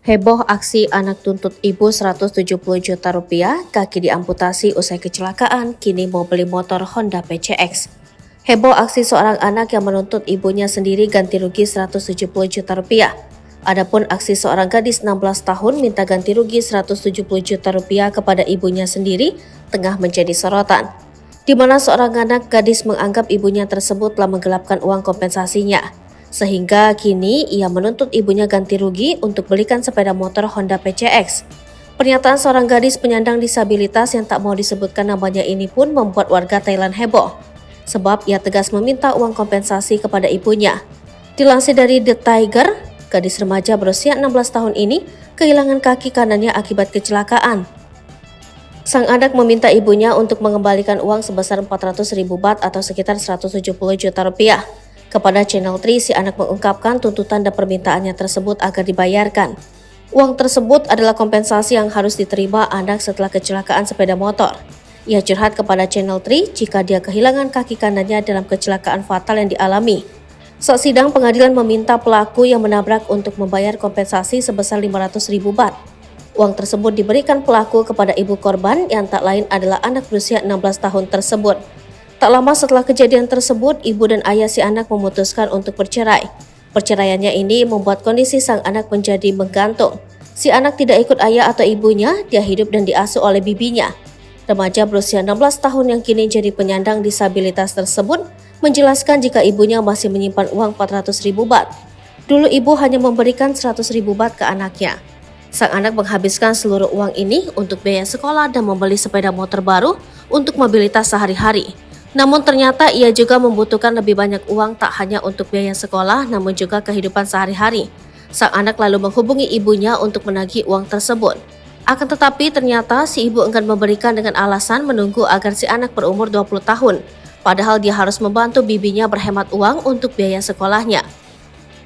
Heboh aksi anak tuntut ibu 170 juta rupiah, kaki diamputasi usai kecelakaan, kini mau beli motor Honda PCX. Heboh aksi seorang anak yang menuntut ibunya sendiri ganti rugi 170 juta rupiah. Adapun aksi seorang gadis 16 tahun minta ganti rugi 170 juta rupiah kepada ibunya sendiri tengah menjadi sorotan, di mana seorang anak gadis menganggap ibunya tersebut telah menggelapkan uang kompensasinya. Sehingga kini ia menuntut ibunya ganti rugi untuk belikan sepeda motor Honda PCX. Pernyataan seorang gadis penyandang disabilitas yang tak mau disebutkan namanya ini pun membuat warga Thailand heboh, sebab ia tegas meminta uang kompensasi kepada ibunya. Dilansir dari The Tiger, gadis remaja berusia 16 tahun ini kehilangan kaki kanannya akibat kecelakaan. Sang anak meminta ibunya untuk mengembalikan uang sebesar 400.000 baht atau sekitar 170 juta rupiah. Kepada Channel 3, si anak mengungkapkan tuntutan dan permintaannya tersebut agar dibayarkan. Uang tersebut adalah kompensasi yang harus diterima anak setelah kecelakaan sepeda motor. Ia curhat kepada Channel 3 jika dia kehilangan kaki kanannya dalam kecelakaan fatal yang dialami. Saat sidang, pengadilan meminta pelaku yang menabrak untuk membayar kompensasi sebesar 500.000 baht. Uang tersebut diberikan pelaku kepada ibu korban yang tak lain adalah anak berusia 16 tahun tersebut. Tak lama setelah kejadian tersebut, ibu dan ayah si anak memutuskan untuk bercerai. Perceraiannya ini membuat kondisi sang anak menjadi menggantung. Si anak tidak ikut ayah atau ibunya, dia hidup dan diasuh oleh bibinya. Remaja berusia 16 tahun yang kini jadi penyandang disabilitas tersebut menjelaskan jika ibunya masih menyimpan uang 400.000 baht. Dulu ibu hanya memberikan 100.000 baht ke anaknya. Sang anak menghabiskan seluruh uang ini untuk biaya sekolah dan membeli sepeda motor baru untuk mobilitas sehari-hari. Namun ternyata ia juga membutuhkan lebih banyak uang tak hanya untuk biaya sekolah namun juga kehidupan sehari-hari. Sang anak lalu menghubungi ibunya untuk menagih uang tersebut. Akan tetapi ternyata si ibu enggan memberikan dengan alasan menunggu agar si anak berumur 20 tahun. Padahal dia harus membantu bibinya berhemat uang untuk biaya sekolahnya.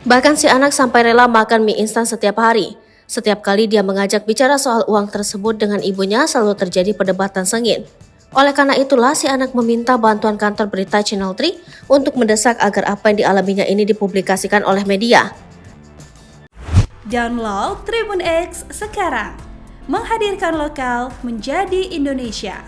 Bahkan si anak sampai rela makan mie instan setiap hari. Setiap kali dia mengajak bicara soal uang tersebut dengan ibunya selalu terjadi perdebatan sengit. Oleh karena itulah si anak meminta bantuan kantor berita Channel 3 untuk mendesak agar apa yang dialaminya ini dipublikasikan oleh media. Download Tribun X sekarang, menghadirkan lokal menjadi Indonesia.